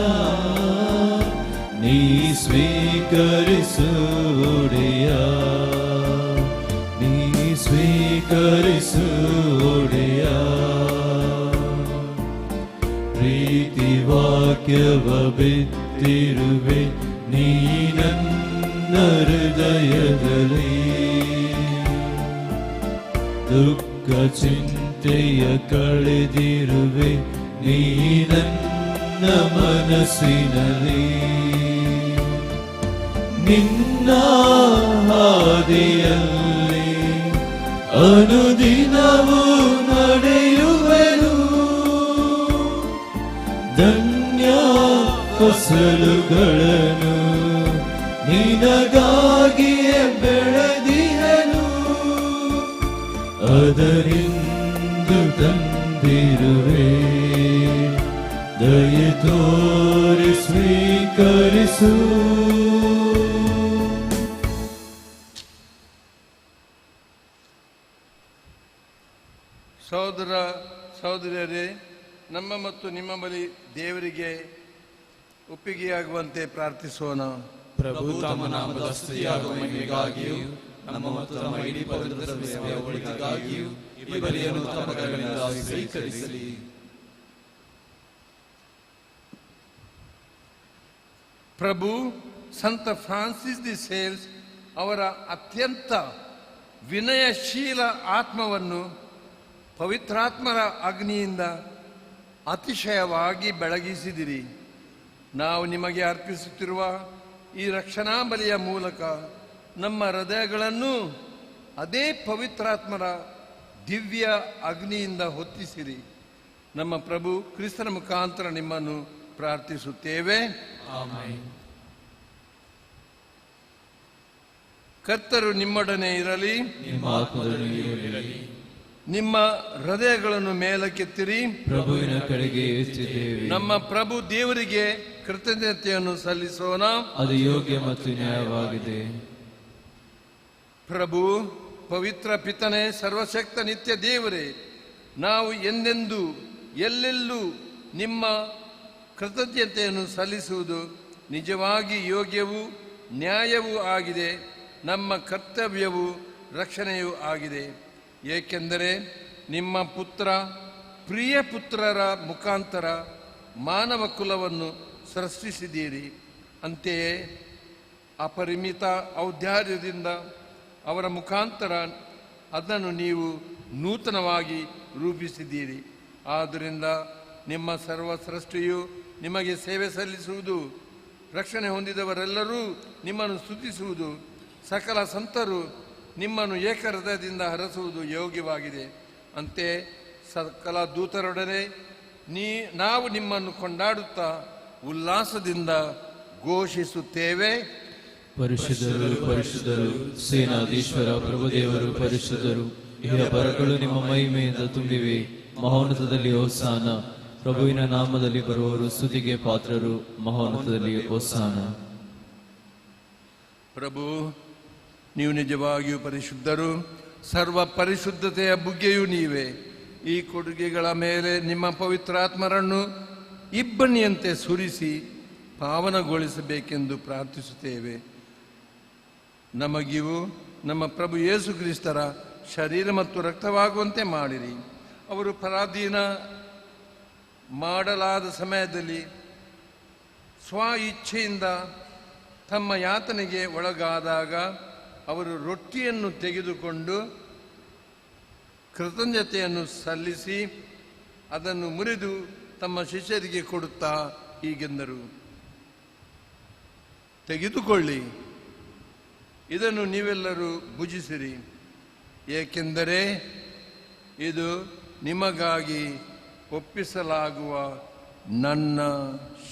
ನೀ ಸ್ವೀಕರಿಸು ಒಡೆಯ, ನೀ ಸ್ವೀಕರಿಸು ಒಡೆಯ. ಪ್ರೀತಿ ವಾಕ್ಯವ ಬಿತ್ತಿರುವೆ ನೀ ನನ್ನ ಹೃದಯದಲ್ಲಿ, ದುಃಖ ಚಿಂತೆಯ ಕಳೆದಿರುವೆ ನೀ ನನ್ನ ಮನಸ್ಸಿನಲ್ಲಿ. ನಿನ್ನ ಹಾದಿಯಲ್ಲಿ ಅನುದಿನವೂ ನಡೆಯುವೆನು, ಧನ್ಯ ಫಸಲುಗಳನ್ನು ನಿನಗಾಗಿಯೇ ಬೆಳೆದಿಹೆನು, ಅದರಿಂದು ತಂದಿರುವೆ, ದಯೆ ತೋರಿ ಸ್ವೀಕರಿಸು. ಸಹೋದರ ಸಹೋದರಿಯರೇ, ನಮ್ಮ ಮತ್ತು ನಿಮ್ಮ ಬಳಿ ದೇವರಿಗೆ ಒಪ್ಪಿಗೆಯಾಗುವಂತೆ ಪ್ರಾರ್ಥಿಸೋಣ. ಪ್ರಭು ತಮ್ಮ ನಾಮದ ಸ್ತುತಿಯಾಗುವ ಮಹಿಮೆಗಾಗಿಯೂ ನಮ್ಮ ಮತ್ತು ನಮ್ಮ ಇಡೀ ಪವಿತ್ರ ಸಭೆಯ ಒಳಿತಿಗಾಗಿಯೂ ಈ ಬಲಿಯನ್ನು ತಮ್ಮ ಕರಗಳಿಂದ ಸ್ವೀಕರಿಸಲಿ. ಪ್ರಭು ಸಂತ ಫ್ರಾನ್ಸಿಸ್ ದಿ ಸೇಲ್ಸ್ ಅವರ ಅತ್ಯಂತ ವಿನಯಶೀಲ ಆತ್ಮವನ್ನು ಪವಿತ್ರಾತ್ಮರ ಅಗ್ನಿಯಿಂದ ಅತಿಶಯವಾಗಿ ಬೆಳಗಿಸಿದಿರಿ. ನಾವು ನಿಮಗೆ ಅರ್ಪಿಸುತ್ತಿರುವ ಈ ರಕ್ಷಣಾ ಬಲಿಯ ಮೂಲಕ ನಮ್ಮ ಹೃದಯಗಳನ್ನು ಅದೇ ಪವಿತ್ರಾತ್ಮರ ದಿವ್ಯ ಅಗ್ನಿಯಿಂದ ಹೊತ್ತಿಸಿರಿ. ನಮ್ಮ ಪ್ರಭು ಕ್ರಿಸ್ತನ ಮುಖಾಂತರ ನಿಮ್ಮನ್ನು ಪ್ರಾರ್ಥಿಸುತ್ತೇವೆ. ಆಮೆನ್. ಕರ್ತರು ನಿಮ್ಮೊಡನೆ ಇರಲಿ, ನಿಮ್ಮ ಆತ್ಮದೊಡನೆಯೂ ಇರಲಿ. ನಿಮ್ಮ ಹೃದಯಗಳನ್ನು ಮೇಲಕ್ಕೆತ್ತಿರಿ, ಪ್ರಭುವಿನ ಕಡೆಗೆ ಎತ್ತಿದ್ದೇವೆ. ನಮ್ಮ ಪ್ರಭು ದೇವರಿಗೆ ಕೃತಜ್ಞತೆಯನ್ನು ಸಲ್ಲಿಸೋಣ. ಅದು ಯೋಗ್ಯ ಮತ್ತು ನ್ಯಾಯವಾಗಿದೆ. ಪ್ರಭು ಪವಿತ್ರ ಪಿತನೇ, ಸರ್ವಶಕ್ತ ನಿತ್ಯ ದೇವರೇ, ನಾವು ಎಂದೆಂದೂ ಎಲ್ಲೆಲ್ಲೂ ನಿಮ್ಮ ಕೃತಜ್ಞತೆಯನ್ನು ಸಲ್ಲಿಸುವುದು ನಿಜವಾಗಿ ಯೋಗ್ಯವೂ ನ್ಯಾಯವೂ ಆಗಿದೆ. ನಮ್ಮ ಕರ್ತವ್ಯವೂ ರಕ್ಷಣೆಯೂ ಆಗಿದೆ. ಏಕೆಂದರೆ ನಿಮ್ಮ ಪುತ್ರ, ಪ್ರಿಯ ಪುತ್ರರ ಮುಖಾಂತರ ಮಾನವ ಕುಲವನ್ನು ಸೃಷ್ಟಿಸಿದ್ದೀರಿ. ಅಂತೆಯೇ ಅಪರಿಮಿತ ಔದಾರ್ಯದಿಂದ ಅವರ ಮುಖಾಂತರ ಅದನ್ನು ನೀವು ನೂತನವಾಗಿ ರೂಪಿಸಿದ್ದೀರಿ. ಆದ್ದರಿಂದ ನಿಮ್ಮ ಸರ್ವ ಸೃಷ್ಟಿಯು ನಿಮಗೆ ಸೇವೆ ಸಲ್ಲಿಸುವುದು, ರಕ್ಷಣೆ ಹೊಂದಿದವರೆಲ್ಲರೂ ನಿಮ್ಮನ್ನು ಸ್ತುತಿಸುವುದು, ಸಕಲ ಸಂತರು ನಿಮ್ಮನ್ನು ಏಕಹೃದಯದಿಂದ ಹರಸುವುದು ಯೋಗ್ಯವಾಗಿದೆ. ಅಂತೆಯೇ ಸಕಲ ದೂತರೊಡನೆ ನಾವು ನಿಮ್ಮನ್ನು ಕೊಂಡಾಡುತ್ತಾ ಉಲ್ಲಾಸದಿಂದ ಘೋಷಿಸುತ್ತೇವೆ. ಪರಿಶುದ್ಧರು ಪರಿಶುದ್ಧರು, ಸೇನಾಧೀಶ್ವರ ಪ್ರಭುದೇವರು ಪರಿಶುದ್ಧರು. ಇಹ ಬರಗಳು ನಿಮ್ಮ ಮಹಿಮೆಯಿಂದ ತುಂಬಿವೆ. ಮಹೋನ್ನತದಲ್ಲಿ ಹೋಸಾನ. ಪ್ರಭುವಿನ ನಾಮದಲ್ಲಿ ಬರುವವರು ಸ್ತುತಿಗೆ ಪಾತ್ರರು. ಮಹೋನ್ನತದಲ್ಲಿ ಹೋಸಾನ. ಪ್ರಭು, ನೀವು ನಿಜವಾಗಿಯೂ ಪರಿಶುದ್ಧರು. ಸರ್ವ ಪರಿಶುದ್ಧತೆಯ ಬುಗ್ಗೆಯೂ ನೀವೇ. ಈ ಕೊಡುಗೆಗಳ ಮೇಲೆ ನಿಮ್ಮ ಪವಿತ್ರಾತ್ಮರನ್ನು ಇಬ್ಬನಿಯಂತೆ ಸುರಿಸಿ ಪಾವನಗೊಳಿಸಬೇಕೆಂದು ಪ್ರಾರ್ಥಿಸುತ್ತೇವೆ. ನಮಗಿವು ನಮ್ಮ ಪ್ರಭು ಯೇಸು ಕ್ರಿಸ್ತರ ಶರೀರ ಮತ್ತು ರಕ್ತವಾಗುವಂತೆ ಮಾಡಿರಿ. ಅವರು ಪರಾಧೀನ ಮಾಡಲಾದ ಸಮಯದಲ್ಲಿ ಸ್ವ ಇಚ್ಛೆಯಿಂದ ತಮ್ಮ ಯಾತನೆಗೆ ಒಳಗಾದಾಗ ಅವರು ರೊಟ್ಟಿಯನ್ನು ತೆಗೆದುಕೊಂಡು ಕೃತಜ್ಞತೆಯನ್ನು ಸಲ್ಲಿಸಿ ಅದನ್ನು ಮುರಿದು ತಮ್ಮ ಶಿಷ್ಯರಿಗೆ ಕೊಡುತ್ತಾ ಹೀಗೆಂದರು, ತೆಗೆದುಕೊಳ್ಳಿ, ಇದನ್ನು ನೀವೆಲ್ಲರೂ ಭುಜಿಸಿರಿ, ಏಕೆಂದರೆ ಇದು ನಿಮಗಾಗಿ ಒಪ್ಪಿಸಲಾಗುವ ನನ್ನ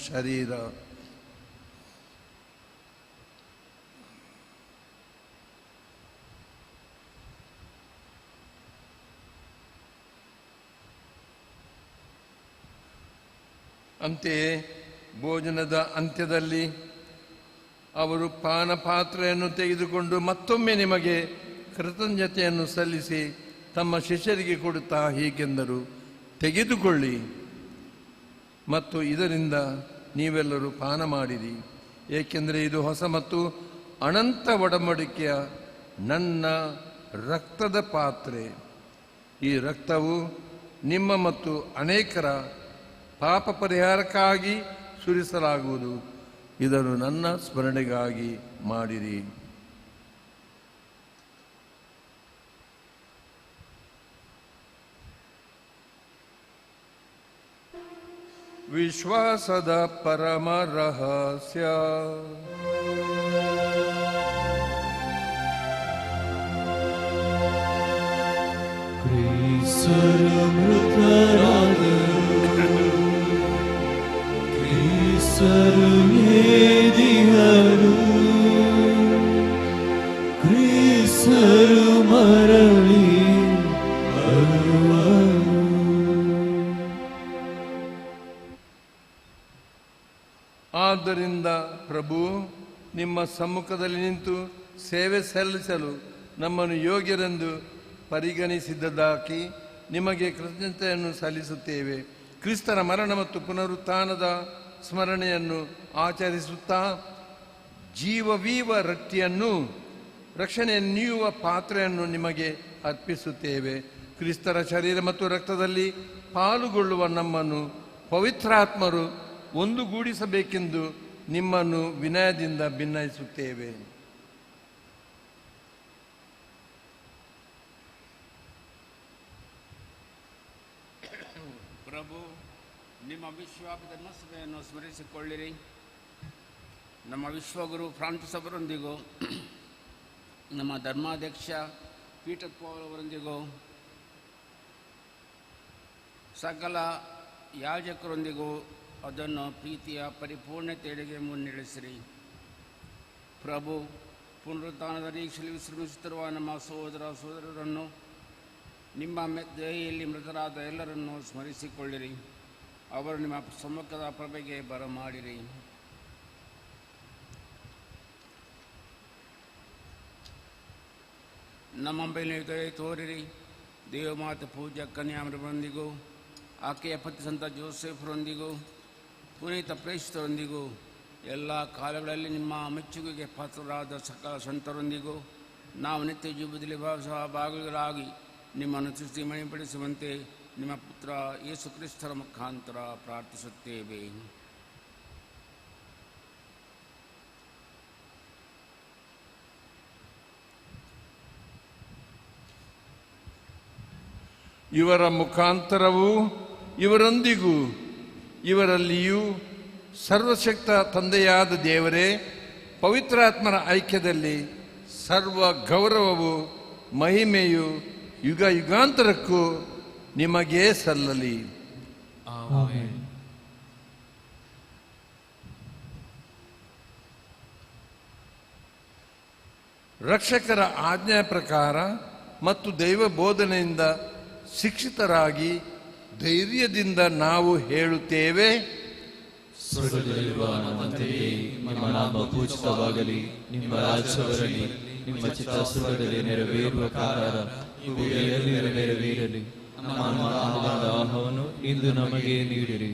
ಶರೀರ. ಅಂತೆಯೇ ಭೋಜನದ ಅಂತ್ಯದಲ್ಲಿ ಅವರು ಪಾನಪಾತ್ರೆಯನ್ನು ತೆಗೆದುಕೊಂಡು ಮತ್ತೊಮ್ಮೆ ನಿಮಗೆ ಕೃತಜ್ಞತೆಯನ್ನು ಸಲ್ಲಿಸಿ ತಮ್ಮ ಶಿಷ್ಯರಿಗೆ ಕೊಡುತ್ತಾ ಹೀಗೆಂದರು, ತೆಗೆದುಕೊಳ್ಳಿ ಮತ್ತು ಇದರಿಂದ ನೀವೆಲ್ಲರೂ ಪಾನ ಮಾಡಿರಿ, ಏಕೆಂದರೆ ಇದು ಹೊಸ ಮತ್ತು ಅನಂತ ಒಡಂಬಡಿಕೆಯ ನನ್ನ ರಕ್ತದ ಪಾತ್ರೆ. ಈ ರಕ್ತವು ನಿಮ್ಮ ಮತ್ತು ಅನೇಕರ ಪಾಪ ಪರಿಹಾರಕ್ಕಾಗಿ ಸುರಿಸಲಾಗುವುದು. ಇದನ್ನು ನನ್ನ ಸ್ಮರಣೆಗಾಗಿ ಮಾಡಿರಿ. ವಿಶ್ವಾಸದ ಪರಮ ರಹಸ್ಯ. ಕ್ರಿಸ್ತರು ಮೃತರಾದರು, ಕ್ರಿಸ್ತರು ಎದ್ದಿಹರು, ಕ್ರಿಸ್ತರು ಮರಳಿ ಬರುವರು. ಆದ್ದರಿಂದ ಪ್ರಭು, ನಿಮ್ಮ ಸಮ್ಮುಖದಲ್ಲಿ ನಿಂತು ಸೇವೆ ಸಲ್ಲಿಸಲು ನಮ್ಮನ್ನು ಯೋಗ್ಯರೆಂದು ಪರಿಗಣಿಸಿದ್ದಕ್ಕಾಗಿ ನಿಮಗೆ ಕೃತಜ್ಞತೆಯನ್ನು ಸಲ್ಲಿಸುತ್ತೇವೆ. ಕ್ರಿಸ್ತರ ಮರಣ ಮತ್ತು ಪುನರುತ್ಥಾನದ ಸ್ಮರಣೆಯನ್ನು ಆಚರಿಸುತ್ತಾ ಜೀವವೀವ ರೊಟ್ಟಿಯನ್ನು ರಕ್ಷಣೆಯನ್ನು ನೀಯುವ ಪಾತ್ರೆಯನ್ನು ನಿಮಗೆ ಅರ್ಪಿಸುತ್ತೇವೆ. ಕ್ರಿಸ್ತರ ಶರೀರ ಮತ್ತು ರಕ್ತದಲ್ಲಿ ಪಾಲುಗೊಳ್ಳುವ ನಮ್ಮನ್ನು ಪವಿತ್ರಾತ್ಮರು ಒಂದುಗೂಡಿಸಬೇಕೆಂದು ನಿಮ್ಮನ್ನು ವಿನಯದಿಂದ ಭಿನ್ನಯಿಸುತ್ತೇವೆ. ಪ್ರಭು, ನಿಮ್ಮ ವಿಶ್ವವ್ಯಾಪಿ ಧರ್ಮಸಭೆಯನ್ನು ಸ್ಮರಿಸಿಕೊಳ್ಳಿರಿ. ನಮ್ಮ ವಿಶ್ವಗುರು ಫ್ರಾನ್ಸಿಸ್ ಅವರೊಂದಿಗೂ ನಮ್ಮ ಧರ್ಮಾಧ್ಯಕ್ಷ ಪೀಟರ್ ಪೌಲ್ ಅವರೊಂದಿಗೂ ಸಕಲ ಯಾಜಕರೊಂದಿಗೂ ಅದನ್ನು ಪ್ರೀತಿಯ ಪರಿಪೂರ್ಣತೆಯೆಡೆಗೆ ಮುನ್ನಡೆಸಿರಿ. ಪ್ರಭು, ಪುನರುತ್ಥಾನದ ನಿರೀಕ್ಷೆಯಲ್ಲಿ ವಿಶ್ರಮಿಸುತ್ತಿರುವ ನಮ್ಮ ಸಹೋದರರನ್ನು, ನಿಮ್ಮ ದಯೆಯಲ್ಲಿ ಮೃತರಾದ ಎಲ್ಲರನ್ನೂ ಸ್ಮರಿಸಿಕೊಳ್ಳಿರಿ. ಅವರು ನಿಮ್ಮ ಸಮ್ಮುಖದ ಪ್ರಭೆಗೆ ಬರಮಾಡಿರಿ. ನಮ್ಮ ಮೇಲೆ ದಯೆ ತೋರಿರಿ. ದೇವಮಾತೆ ಪೂಜ್ಯ ಕನ್ಯಾಮರಿಯರೊಂದಿಗೂ ಆಕೆಯ ಪತಿ ಸಂತ ಜೋಸೆಫರೊಂದಿಗೂ ಪುನೀತ ಪ್ರೇಷಿತರೊಂದಿಗೂ ಎಲ್ಲ ಕಾಲಗಳಲ್ಲಿ ನಿಮ್ಮ ಮೆಚ್ಚುಗೆಗೆ ಪಾತ್ರರಾದ ಸಕಲ ಸಂತರೊಂದಿಗೂ ನಾವು ನಿತ್ಯ ಜೀವದಲ್ಲಿ ಭಾಗಗಳಾಗಿ ನಿಮ್ಮನ್ನು ಸೃಷ್ಟಿ ಮಣಿಪಡಿಸುವಂತೆ ನಿಮ್ಮ ಪುತ್ರ ಯೇಸು ಕ್ರಿಸ್ತರ ಮುಖಾಂತರ ಪ್ರಾರ್ಥಿಸುತ್ತೇವೆ. ಇವರ ಮುಖಾಂತರವೂ ಇವರೊಂದಿಗೂ ಇವರಲ್ಲಿಯೂ ಸರ್ವಶಕ್ತ ತಂದೆಯಾದ ದೇವರೇ, ಪವಿತ್ರಾತ್ಮರ ಐಕ್ಯದಲ್ಲಿ ಸರ್ವ ಗೌರವವು ಮಹಿಮೆಯು ಯುಗ ಯುಗಾಂತರಕ್ಕೂ ನಿಮಗೇ ಸಲ್ಲಲಿ. ಆಮೆನ್. ರಕ್ಷಕರ ಆಜ್ಞೆಯ ಪ್ರಕಾರ ಮತ್ತು ದೈವ ಬೋಧನೆಯಿಂದ ಶಿಕ್ಷಿತರಾಗಿ ಧೈರ್ಯದಿಂದ ನಾವು ಹೇಳುತ್ತೇವೆ, ಸ್ವರ್ಗದಲ್ಲಿರುವ ನಮ್ಮ ತಂದೆಯೇ, ನಿಮ್ಮ ನಾಮ ಪೂಜಿತವಾಗಲಿ, ನಿಮ್ಮ ರಾಜ್ಯ ಬರಲಿ, ನಿಮ್ಮ ಚಿತ್ತ ಸ್ವರ್ಗದಲ್ಲಿ ನೆರವೇರುವ ಪ್ರಕಾರ ಭೂಮಿಯಲ್ಲಿ ನೆರವೇರಲಿ. ನಮ್ಮ ಅನುದಿನದ ಆಹಾರವನ್ನು ಇಂದು ನಮಗೆ ನೀಡಿರಿ.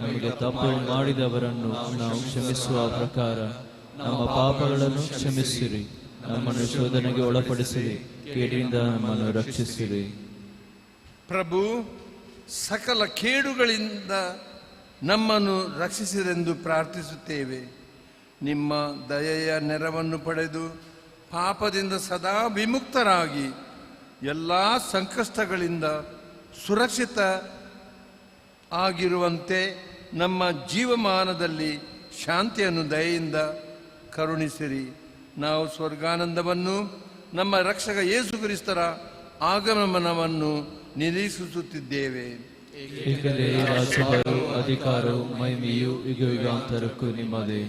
ನಮಗೆ ತಪ್ಪು ಮಾಡಿದವರನ್ನು ನಾವು ಕ್ಷಮಿಸುವ ಪ್ರಕಾರ ನಮ್ಮ ಪಾಪಗಳನ್ನು ಕ್ಷಮಿಸಿರಿ. ನಮ್ಮನ್ನು ಶೋಧನೆಗೆ ಒಳಪಡಿಸಿರಿ, ಕೇಡಿನಿಂದ ನಮ್ಮನ್ನು ರಕ್ಷಿಸಿರಿ. ಪ್ರಭು, ಸಕಲ ಕೇಡುಗಳಿಂದ ನಮ್ಮನ್ನು ರಕ್ಷಿಸಿರೆಂದು ಪ್ರಾರ್ಥಿಸುತ್ತೇವೆ. ನಿಮ್ಮ ದಯೆಯ ನೆರವನ್ನು ಪಡೆದು ಪಾಪದಿಂದ ಸದಾ ವಿಮುಕ್ತರಾಗಿ ಎಲ್ಲ ಸಂಕಷ್ಟಗಳಿಂದ ಸುರಕ್ಷಿತ ಆಗಿರುವಂತೆ ನಮ್ಮ ಜೀವಮಾನದಲ್ಲಿ ಶಾಂತಿಯನ್ನು ದಯೆಯಿಂದ ಕರುಣಿಸಿರಿ. ನಾವು ಸ್ವರ್ಗಾನಂದವನ್ನು ನಮ್ಮ ರಕ್ಷಕ ಯೇಸು ಕ್ರಿಸ್ತರ ಆಗಮನವನ್ನು ನಿರೀಕ್ಷಿಸುತ್ತಿದ್ದೇವೆ. ಏಕೆಂದರೆ ರಾಜ್ಯವು, ಅಧಿಕಾರವು, ಮಹಿಮೆಯು ಯುಗ ಯುಗಾಂತರಕ್ಕೂ ನಿಮ್ಮದೇ.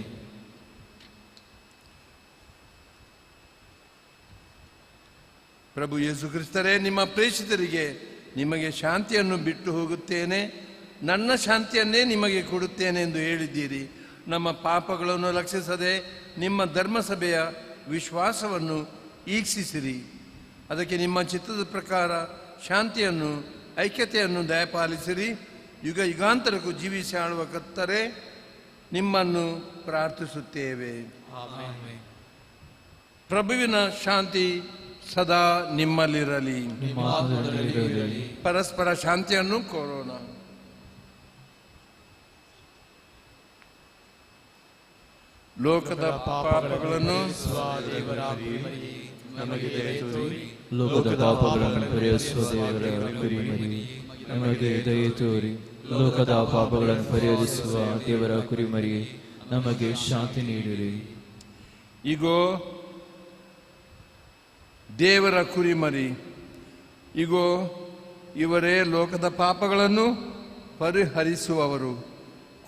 ಪ್ರಭು ಯೇಸು ಕ್ರಿಸ್ತರೇ, ನಿಮ್ಮ ಪ್ರೇಷಿತರಿಗೆ ನಿಮಗೆ ಶಾಂತಿಯನ್ನು ಬಿಟ್ಟು ಹೋಗುತ್ತೇನೆ, ನನ್ನ ಶಾಂತಿಯನ್ನೇ ನಿಮಗೆ ಕೊಡುತ್ತೇನೆ ಎಂದು ಹೇಳಿದ್ದೀರಿ. ನಮ್ಮ ಪಾಪಗಳನ್ನು ಲಕ್ಷಿಸದೆ ನಿಮ್ಮ ಧರ್ಮಸಭೆಯ ವಿಶ್ವಾಸವನ್ನು ಈಕ್ಷಿಸಿರಿ. ಅದಕ್ಕೆ ನಿಮ್ಮ ಚಿತ್ತದ ಪ್ರಕಾರ ಶಾಂತಿಯನ್ನು, ಐಕ್ಯತೆಯನ್ನು ದಯಪಾಲಿಸಿರಿ. ಯುಗ ಯುಗಾಂತರಕ್ಕೂ ಜೀವಿಸಿ ಆಳುವ ಕರ್ತರೇ, ನಿಮ್ಮನ್ನು ಪ್ರಾರ್ಥಿಸುತ್ತೇವೆ. ಪ್ರಭುವಿನ ಶಾಂತಿ ಸದಾ ನಿಮ್ಮಲ್ಲಿರಲಿ. ಪರಸ್ಪರ ಶಾಂತಿಯನ್ನು ಕೋರೋಣ. ಲೋಕದ ಪಾಪಗಳನ್ನು ಲೋಕದ ಪಾಪಗಳನ್ನು ಪರಿಹರಿಸುವ ದೇವರ ಕುರಿಮರಿ, ನಮಗೆ ದಯೆ ತೋರಿ. ಲೋಕದ ಪಾಪಗಳನ್ನು ಪರಿಹರಿಸುವ ದೇವರ ಕುರಿಮರಿ, ನಮಗೆ ಶಾಂತಿ ನೀಡಿರಿ. ಇಗೋ ದೇವರ ಕುರಿಮರಿ, ಇಗೋ ಇವರೇ ಲೋಕದ ಪಾಪಗಳನ್ನು ಪರಿಹರಿಸುವವರು.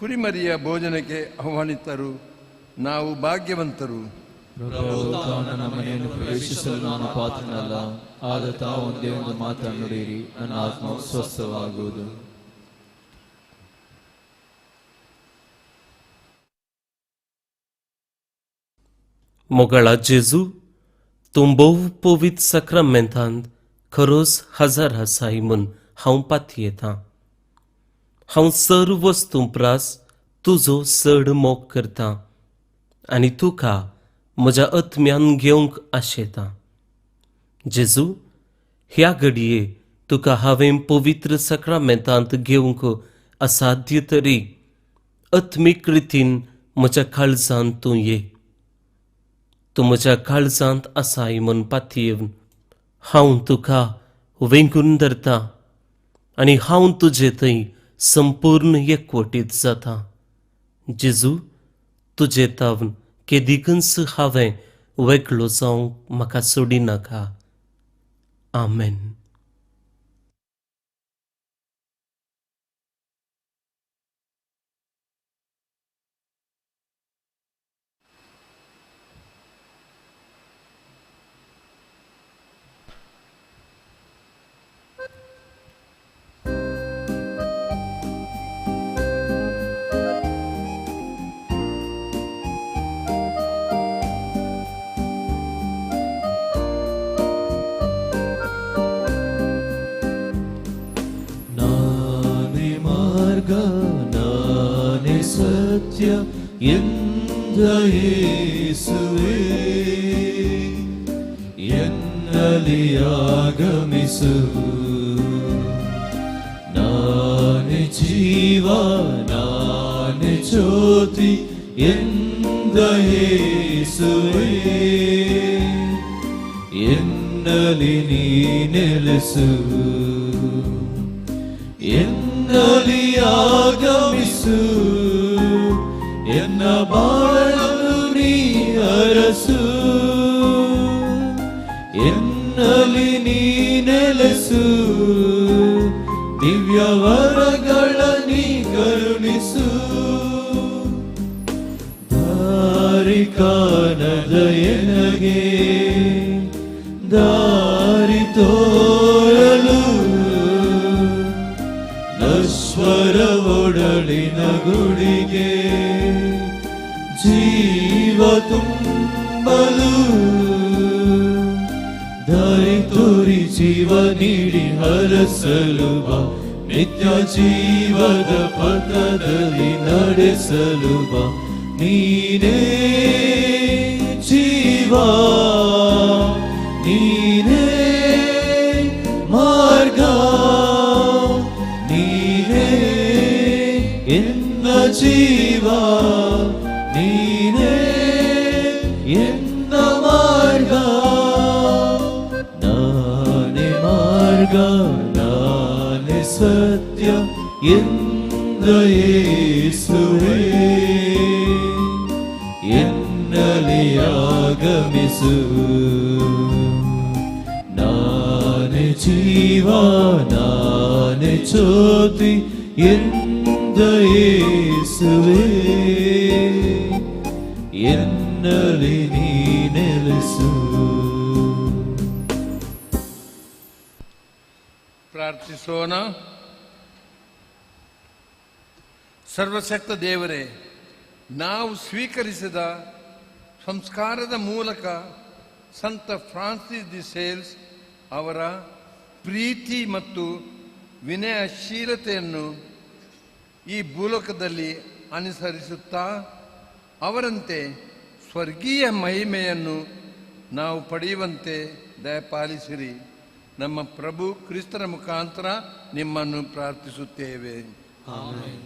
ಕುರಿಮರಿಯ ಭೋಜನಕ್ಕೆ ಆಹ್ವಾನಿತರು ನಾವು ಭಾಗ್ಯವಂತರು. ನನ್ನ ಮನೆಯನ್ನು ಪ್ರವೇಶಿಸಲು ನಾನು ಪಾತ್ರನಲ್ಲ, ಆದ ತಾವು ಒಂದೇ ಒಂದು ಮಾತನ್ನು ನುಡಿಯಿರಿ, ನನ್ನ ಆತ್ಮ ಸ್ವಸ್ಥವಾಗುವುದು. Mon gala Jésus, tombou povit sacramentant, खरोच हजार हसाई म्हूण हांव पाती येतां. हांव सर्व वस्तू प्रास तुजो चड मोग करतां आनी तुका म्हज्या आत्म्यान घेवंक आशेतां. जेजू, ह्या घडये तुका हांवें पवित्र सक्रमेंतांत घेवंक असाध्य तरी आत्मीक रितीन म्हज्या काळजांत तूं ये. तूं म्हज्या काळजांत आसाय म्हूण पातयेवन हांव तुका वेंगून धरतां आनी हांव तुजे थंय संपूर्ण एकवटीत जातां. जेजू, तुजे तावन केदिकच हांवें वेगळो जावंक म्हाका सोडिनाका. आमेन. ನಾನೇ ಸತ್ಯ ಎಂದ ಯೇಸುವೇ, ಎನ್ನಲಿ ಆಗಮಿಸು. ನಾನೇ ಜೀವ, ನಾನೇ ಜ್ಯೋತಿ ಎಂದ ಯೇಸುವೇ, ಎನ್ನಲಿ ನೀ ನೆಲೆಸು. ಎನ್ನಲಿ ಆಗಮಿಸು, ಎನ್ನ ಬಾಳನ್ನು ನೀ ಅರಸು. ಎನ್ನಲಿ ನೀ ನೆಲೆಸು, ದಿವ್ಯ ವರಗಳ ನೀ ಕರುಣಿಸು. ದಾರಿ ಕಾಣದ ಎನಗೆ ದಾರಿ ತೋರಲು, ನಶ್ವರ ಒಡಲಿನ ಗುಡಿಗೆ ಜೀವ ತುಂಬಲು. ದಾರಿ ತೋರಿ ಜೀವ ನೀಡಿ ಹರಸಲು ಬಾ, ನಿತ್ಯ ಜೀವದ ಪಥದಲ್ಲಿ ನಡೆಸಲು ಬಾ. ನೀನೇ ಜೀವ ನೀನೇ ಮಾರ್ಗ, ನೀನೇ ಎನ್ನ ಜೀವ, ನೀನೇ ಎನ್ನ ಮಾರ್ಗ. ನಾನೇ ಮಾರ್ಗ, ನಾನೇ ಸತ್ಯ ಎಂದ ಯೇಸುವೇ, ಎನ್ನಲಿ ಆಗಮಿಸು. ನಾನೇ ಜೀವ, ನಾನೇ ಜ್ಯೋತಿ ಎಂದ ಯೇಸುವೇ, ಎನ್ನಲಿ ನೀ ನೆಲೆಸು. ಪ್ರಾರ್ಥಿಸೋಣ. ಸರ್ವಶಕ್ತ ದೇವರೇ, ನಾವು ಸ್ವೀಕರಿಸಿದ ಸಂಸ್ಕಾರದ ಮೂಲಕ ಸಂತ ಫ್ರಾನ್ಸಿಸ್ ದಿ ಸೇಲ್ಸ್ ಅವರ ಪ್ರೀತಿ ಮತ್ತು ವಿನಯಶೀಲತೆಯನ್ನು ಈ ಭೂಲೋಕದಲ್ಲಿ ಅನುಸರಿಸುತ್ತಾ ಅವರಂತೆ ಸ್ವರ್ಗೀಯ ಮಹಿಮೆಯನ್ನು ನಾವು ಪಡೆಯುವಂತೆ ದಯಪಾಲಿಸಿರಿ. ನಮ್ಮ ಪ್ರಭು ಕ್ರಿಸ್ತನ ಮುಖಾಂತರ ನಿಮ್ಮನ್ನು ಪ್ರಾರ್ಥಿಸುತ್ತೇವೆ. ಆಮೆನ್.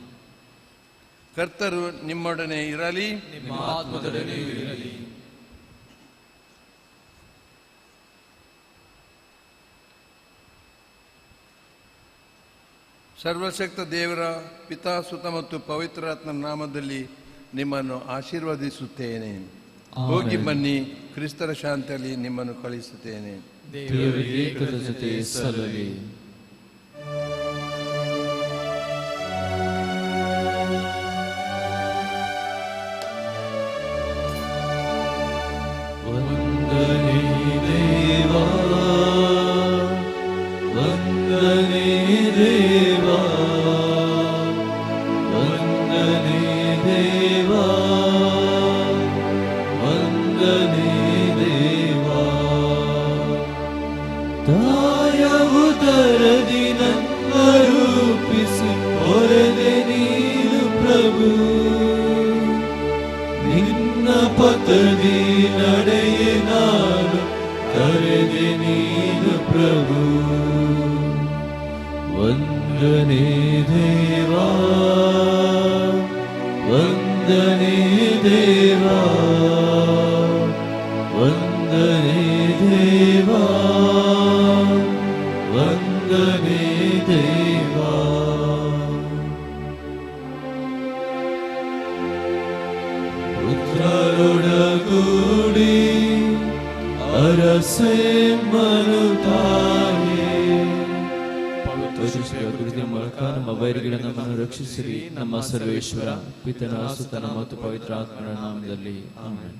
ಕರ್ತರು ನಿಮ್ಮೊಡನೆ ಇರಲಿ, ನಿಮ್ಮ ಆತ್ಮದೊಡನೆಯೂ ಇರಲಿ. ಸರ್ವಶಕ್ತ ದೇವರ ಪಿತಾ, ಸುತ ಮತ್ತು ಪವಿತ್ರಾತ್ಮ ನಾಮದಲ್ಲಿ ನಿಮ್ಮನ್ನು ಆಶೀರ್ವದಿಸುತ್ತೇನೆ. ಹೋಗಿ ಬನ್ನಿ, ಕ್ರಿಸ್ತರ ಶಾಂತಿಯಲ್ಲಿ ನಿಮ್ಮನ್ನು ಕಳಿಸುತ್ತೇನೆ. ದೇವರಿಗೆ ಏಕದ ಜೊತೆ ಸಲ್ಲಲಿ. ವಂದನೆ ದೇವಾ, ವಂದನೆ ದೇವಾ, ವಂದನೆ ದೇವಾ, ವಂದನೆ ದೇವಾ. ತಾಯ ಉದರದಿ ನನ್ನ ರೂಪಿಸಿ ಹೊರದೆ ನೀನು ಪ್ರಭು, ನಿನ್ನ ಪಥದಿ ನಡೆಯೆ ನಾನು ಕರೆದೆ ನೀನು ಪ್ರಭು. ವಂದನೆ ದೇವಾ, ವಂದನೆ ದೇವಾ, ವಂದನೆ ದೇವಾ, ವಂದನೆ ದೇವಾ. ಪುತ್ರರೊಡಗೂಡಿ ಅರಸೆ ಮನುತಾಯೇ, ಪವಿತ್ರ ಶಿಷ್ಯ ಗುರುತಿನ ಮೂಲಕ ನಮ್ಮ ವೈರಿಗಳ ನಮ್ಮನ್ನು ರಕ್ಷಿಸಿರಿ. ನಮ್ಮ ಸರ್ವೇಶ್ವರ ಪಿತನ ಸುತನ ಮತ್ತು ಪವಿತ್ರ ಆತ್ಮನ ನಾಮದಲ್ಲಿ ಆಮೆನ್.